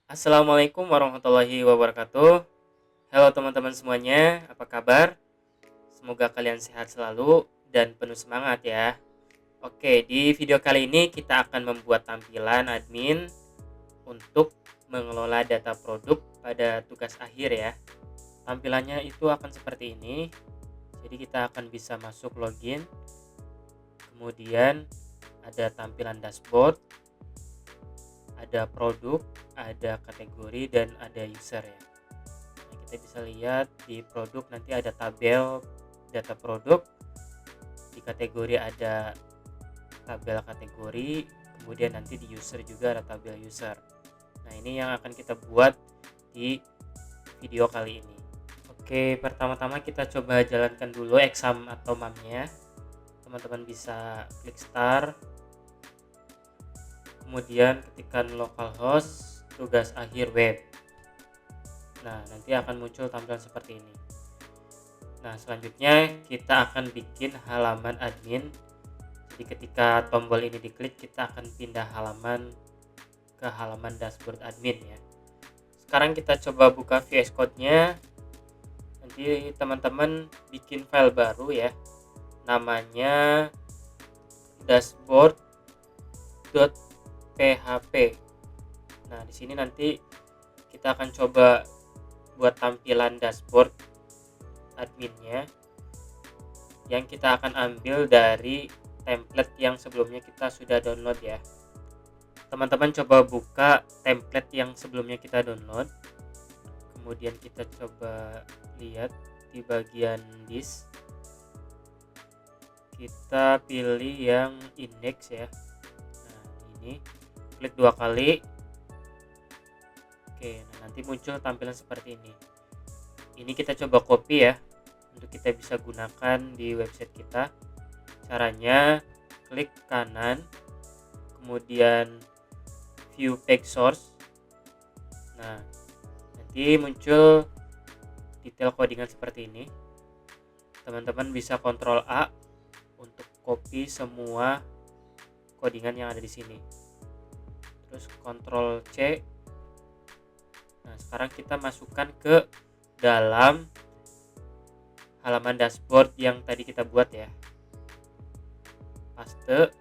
Assalamualaikum warahmatullahi wabarakatuh. Halo teman-teman semuanya, apa kabar? Semoga kalian sehat selalu dan penuh semangat ya. Oke, di video kali ini kita akan membuat tampilan admin untuk mengelola data produk pada tugas akhir ya. Tampilannya itu akan seperti ini. Jadi kita akan bisa masuk login, kemudian ada tampilan dashboard, ada produk, ada kategori, dan ada user ya. Nah, kita bisa lihat di produk nanti ada tabel data produk, di kategori ada tabel kategori, kemudian nanti di user juga ada tabel user. Nah, ini yang akan kita buat di video kali ini. Oke, pertama-tama kita coba jalankan dulu exam atau mam-nya. Teman-teman bisa klik start, kemudian ketikkan localhost tugas akhir web. Nah, nanti akan muncul tampilan seperti ini. Nah, selanjutnya kita akan bikin halaman admin. Jadi ketika tombol ini diklik, kita akan pindah halaman ke halaman dashboard admin ya. Sekarang kita coba buka VS Code-nya. Nanti teman-teman bikin file baru ya. Namanya dashboard.php. Nah, di sini nanti kita akan coba buat tampilan dashboard adminnya yang kita akan ambil dari template yang sebelumnya kita sudah download ya. Teman-teman coba buka template yang sebelumnya kita download, kemudian kita coba lihat di bagian this, kita pilih yang index ya. Nah, ini klik 2 kali. Oke, nah nanti muncul tampilan seperti ini. Ini kita coba copy ya, untuk kita bisa gunakan di website kita. Caranya klik kanan, kemudian view page source. Nah, nanti muncul detail codingan seperti ini. Teman-teman bisa Ctrl A untuk copy semua codingan yang ada di sini. Terus Ctrl C. Nah, sekarang kita masukkan ke dalam halaman dashboard yang tadi kita buat ya. Paste.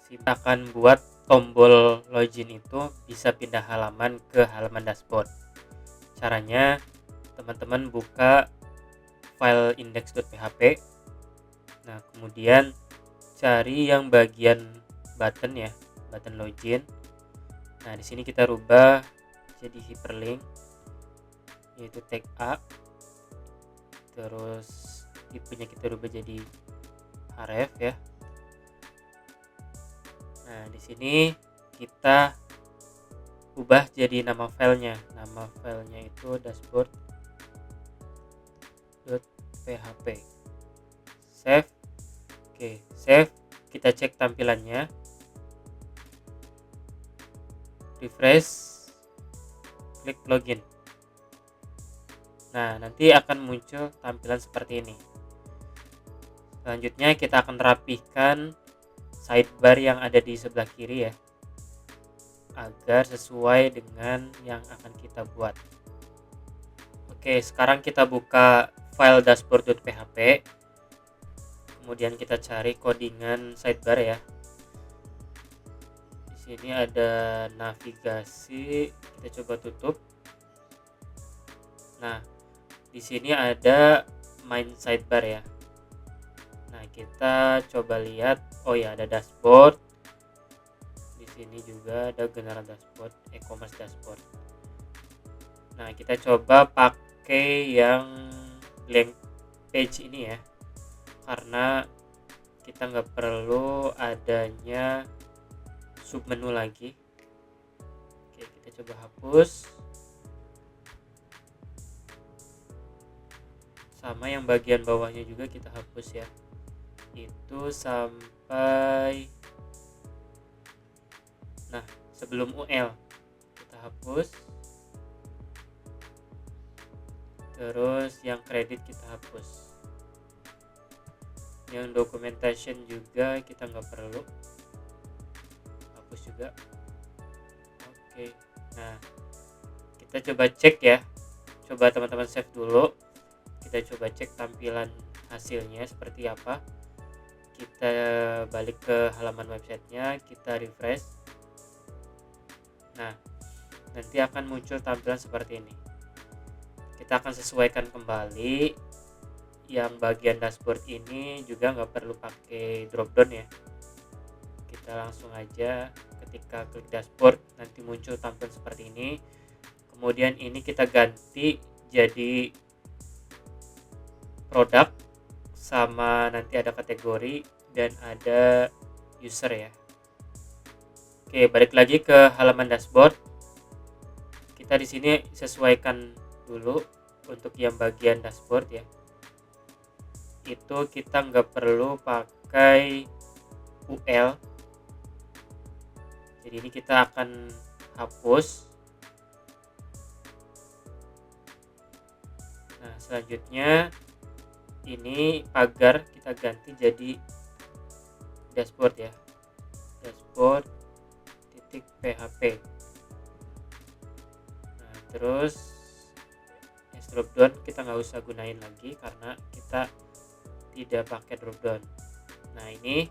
Kita akan buat tombol login itu bisa pindah halaman ke halaman dashboard. Caranya teman-teman buka file index.php. Nah, kemudian cari yang bagian button ya, button login. Nah, di sini kita rubah jadi hyperlink, yaitu tag A. Terus tipenya kita rubah jadi href ya. Nah, di sini kita ubah jadi nama filenya. Nama filenya itu dashboard.php. Save. Oke, save. Kita cek tampilannya. Refresh. Klik login. Nah, nanti akan muncul tampilan seperti ini. Selanjutnya kita akan rapihkan sidebar yang ada di sebelah kiri ya, agar sesuai dengan yang akan kita buat. Oke, sekarang kita buka file dashboard.php. Kemudian kita cari codingan sidebar ya. Di sini ada navigasi, kita coba tutup. Nah, di sini ada main sidebar ya. Nah, kita coba lihat. Oh ya, ada dashboard. Di sini juga ada general dashboard, e-commerce dashboard. Nah, kita coba pakai yang blank page ini ya, karena kita nggak perlu adanya submenu lagi. Oke, kita coba hapus. Sama yang bagian bawahnya juga kita hapus ya, itu sampai sebelum UL kita hapus. Terus yang kredit kita hapus, yang documentation juga kita nggak perlu, hapus juga. Oke, nah Kita coba cek ya, coba teman-teman save dulu, kita coba cek tampilan hasilnya seperti apa. Kita balik ke halaman websitenya, kita refresh. Nah, nanti akan muncul tampilan seperti ini. Kita akan sesuaikan kembali. Yang bagian dashboard ini juga nggak perlu pakai dropdown ya, kita langsung aja ketika klik dashboard nanti muncul tampilan seperti ini. Kemudian ini kita ganti jadi produk, sama nanti ada kategori dan ada user ya. Oke, balik lagi ke halaman dashboard. Kita di sini sesuaikan dulu untuk yang bagian dashboard ya. Itu kita nggak perlu pakai UL. Jadi ini kita akan hapus. Nah, selanjutnya ini pagar kita ganti jadi dashboard ya, dashboard.php. Nah, terus dropdown kita nggak usah gunain lagi karena kita tidak pakai dropdown. Nah, ini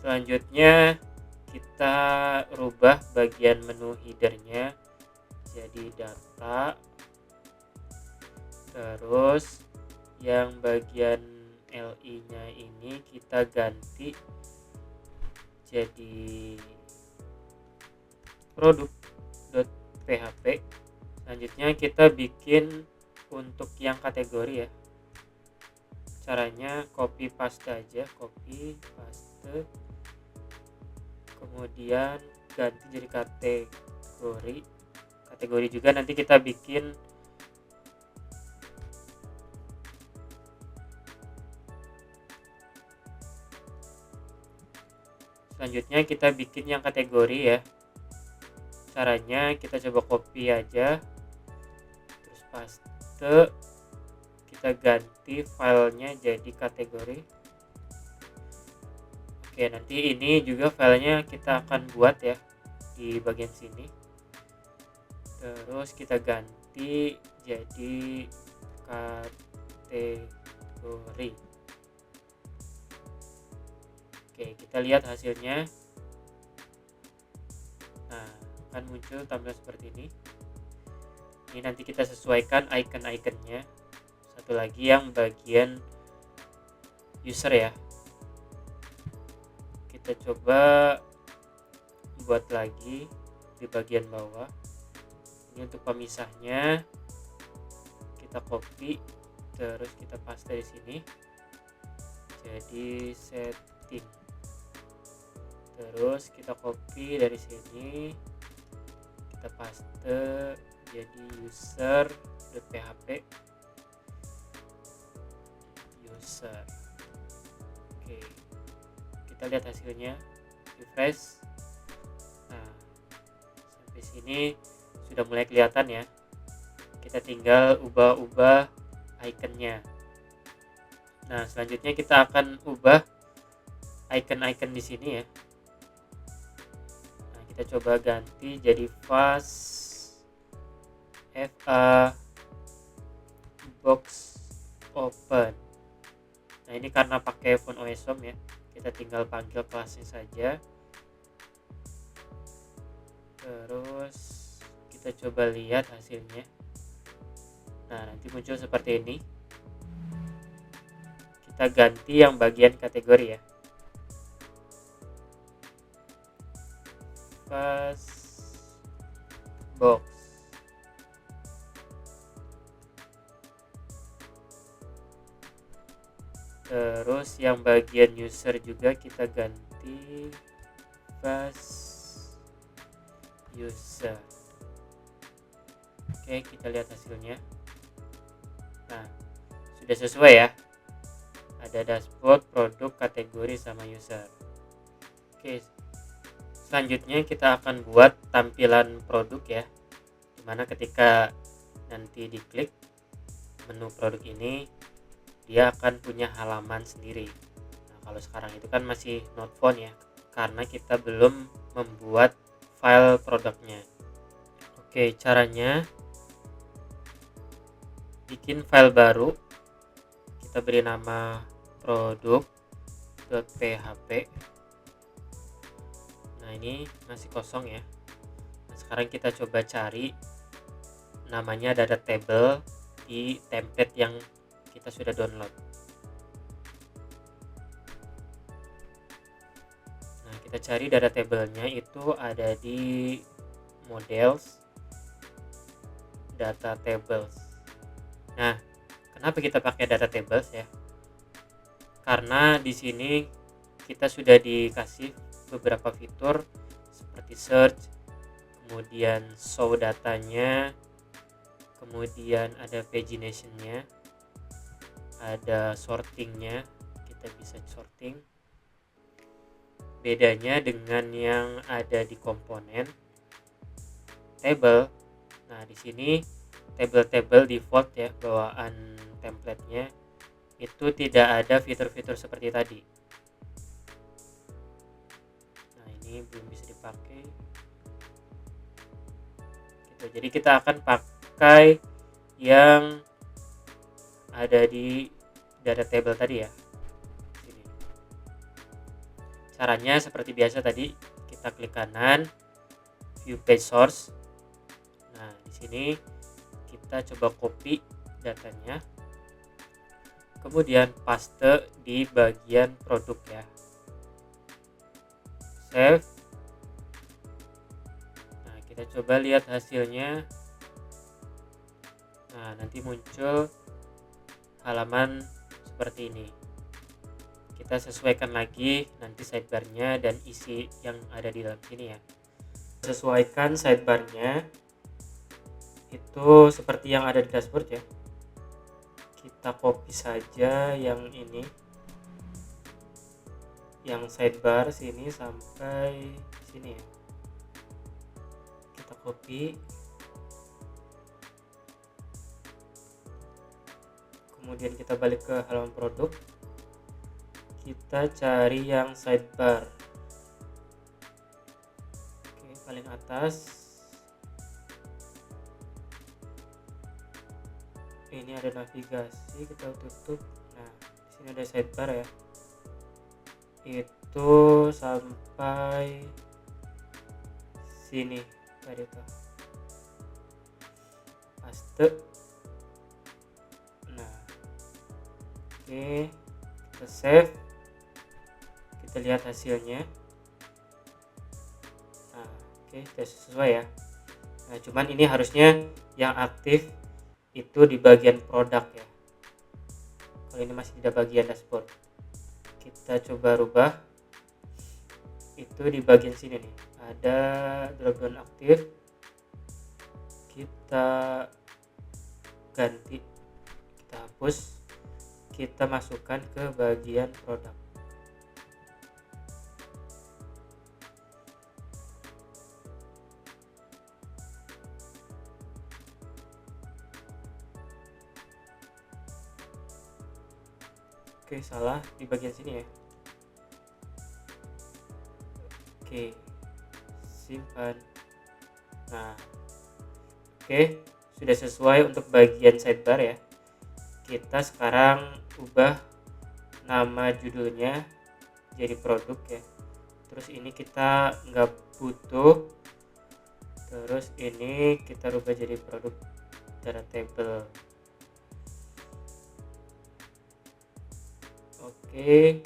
selanjutnya kita rubah bagian menu headernya jadi data, terus yang bagian LI nya ini kita ganti jadi produk.php. Selanjutnya kita bikin untuk yang kategori ya, caranya copy paste aja, copy paste, kemudian ganti jadi kategori juga nanti kita bikin selanjutnya kita bikin yang kategori ya. Caranya kita coba copy aja, terus paste, kita ganti filenya jadi kategori. Oke, nanti ini juga filenya kita akan buat ya di bagian sini. Terus kita ganti jadi kategori. Oke, kita lihat hasilnya. Nah, akan muncul tampilan seperti ini. Ini nanti kita sesuaikan icon-iconnya. Satu lagi yang bagian user ya. Kita coba buat lagi di bagian bawah. Ini untuk pemisahnya. Kita copy, terus kita paste di sini. Jadi setting. Terus kita copy dari sini, kita paste jadi user.php, user. Oke, kita lihat hasilnya, refresh. Nah, sampai sini sudah mulai kelihatan ya. Kita tinggal ubah-ubah iconnya. Nah, selanjutnya kita akan ubah icon-icon di sini ya. Kita coba ganti jadi fast box open. Nah, ini karena pakai font OSM ya, kita tinggal panggil kelasnya saja. Terus kita coba lihat hasilnya. Nah, nanti muncul seperti ini. Kita ganti yang bagian kategori ya, box. Terus yang bagian user juga kita ganti user. Oke, kita lihat hasilnya. Nah, sudah sesuai ya. Ada dashboard, produk, kategori, sama user. Oke, selanjutnya kita akan buat tampilan produk ya, dimana ketika nanti diklik menu produk ini dia akan punya halaman sendiri. Nah, kalau sekarang itu kan masih not found ya, karena kita belum membuat file produknya. Oke, caranya bikin file baru, kita beri nama produk.php. Nah, ini masih kosong ya. Nah, sekarang kita coba cari namanya data table di template yang kita sudah download. Nah, kita cari data table-nya itu ada di models, data tables. Nah, kenapa kita pakai data tables ya? Karena di sini kita sudah dikasih beberapa fitur seperti search, kemudian show datanya, kemudian ada pagination-nya, ada sortingnya, kita bisa sorting. Bedanya dengan yang ada di komponen table. Nah, di sini table default ya, bawaan template-nya itu tidak ada fitur-fitur seperti tadi. Nah, ini belum bisa dipakai gitu. Jadi kita akan pakai yang ada di data table tadi ya. Sini. Caranya seperti biasa tadi, kita klik kanan, view page source. Nah, di sini kita coba copy datanya, kemudian paste di bagian produk ya. Save. Nah, kita coba lihat hasilnya. Nah, nanti muncul halaman seperti ini. Kita sesuaikan lagi nanti sidebarnya dan isi yang ada di dalam sini ya. Sesuaikan sidebarnya itu seperti yang ada di dashboard ya. Kita copy saja yang ini, yang sidebar sini sampai sini ya. Kita copy, kemudian kita balik ke halaman produk, kita cari yang sidebar. Oke, paling atas ini ada navigasi, kita tutup. Nah, di sini ada sidebar ya, itu sampai sini tadi tuh, paste. Nah, oke, kita save, kita lihat hasilnya. Nah, oke, sudah sesuai ya. Nah, cuman ini harusnya yang aktif itu di bagian produk ya, kalau ini masih di bagian dashboard. Kita coba rubah, itu di bagian sini nih ada dropdown aktif, kita ganti, kita hapus, kita masukkan ke bagian produk. Oke, salah di bagian sini ya. Oke, simpan. Nah, oke, sudah sesuai untuk bagian sidebar ya. Kita sekarang ubah nama judulnya jadi produk ya. Terus ini kita nggak butuh, terus ini kita rubah jadi produk data table. Oke,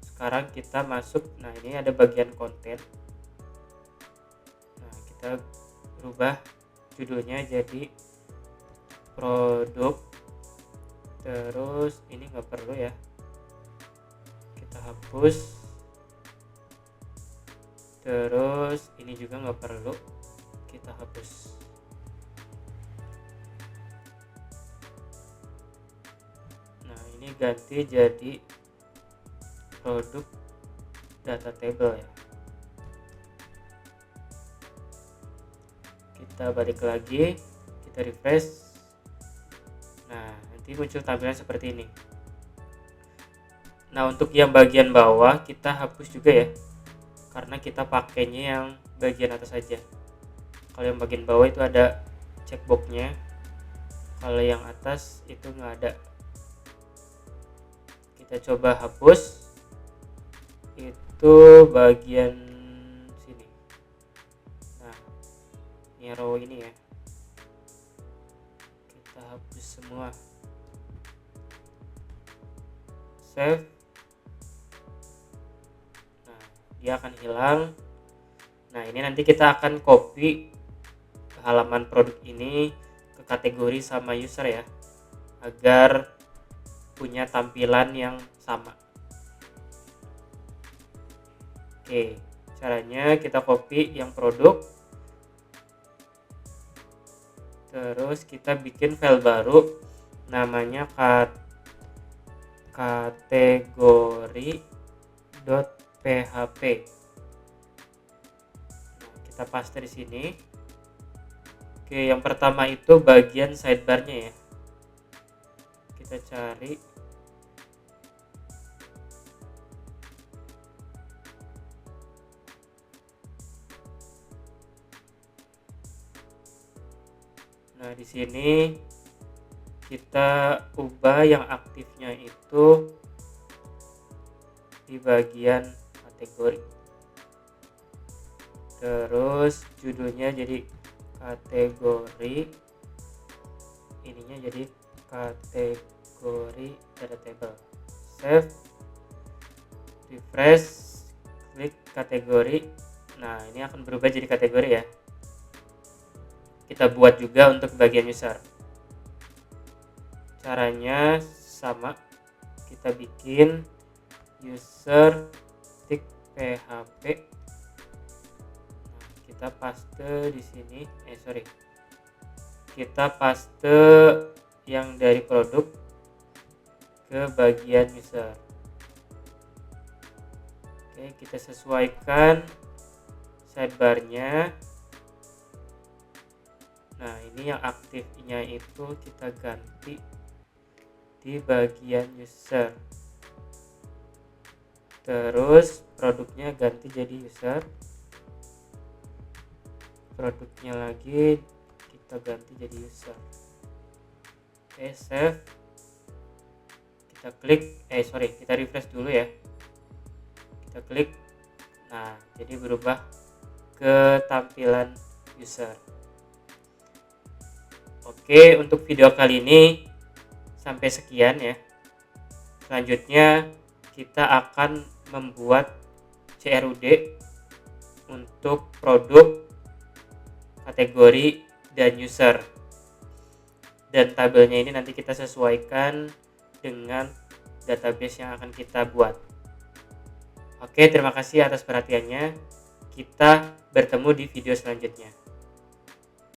sekarang kita masuk. Nah, ini ada bagian konten. Nah, kita rubah judulnya jadi produk, terus ini nggak perlu ya, kita hapus. Terus ini juga nggak perlu, kita hapus. Nah, ini ganti jadi produk data table ya. Kita balik lagi, kita refresh. Nah, nanti muncul tampilan seperti ini. Nah, untuk yang bagian bawah kita hapus juga ya, karena kita pakainya yang bagian atas saja. Kalau yang bagian bawah itu ada checkboxnya, Kalau yang atas itu nggak ada. Kita coba hapus. Itu bagian sini. Nah, ini row ini ya. Kita hapus semua. Save. Nah, dia akan hilang. Nah, ini nanti kita akan copy halaman produk ini ke kategori sama user ya, agar punya tampilan yang sama. Oke, caranya kita copy yang produk, terus kita bikin file baru namanya kategori.php. Kita paste di sini. Oke, yang pertama itu bagian sidebarnya ya. Kita cari. Nah, di sini kita ubah yang aktifnya itu di bagian kategori. Terus judulnya jadi kategori, ininya jadi kategori data table. Save, refresh, klik kategori. Nah, ini akan berubah jadi kategori ya. Kita buat juga untuk bagian user. Caranya sama, kita bikin user tick php. Nah, kita paste di sini. Kita paste yang dari produk ke bagian user. Oke, kita sesuaikan sidebarnya. Nah, ini yang aktifnya itu kita ganti di bagian user. Terus produknya ganti jadi user. Produknya lagi kita ganti jadi user. Oke, save. Kita klik, kita refresh dulu ya. Kita klik. Nah, jadi berubah ke tampilan user. Oke, untuk video kali ini sampai sekian ya. Selanjutnya kita akan membuat CRUD untuk produk, kategori, dan user. Dan tabelnya ini nanti kita sesuaikan dengan database yang akan kita buat. Oke, terima kasih atas perhatiannya. Kita bertemu di video selanjutnya.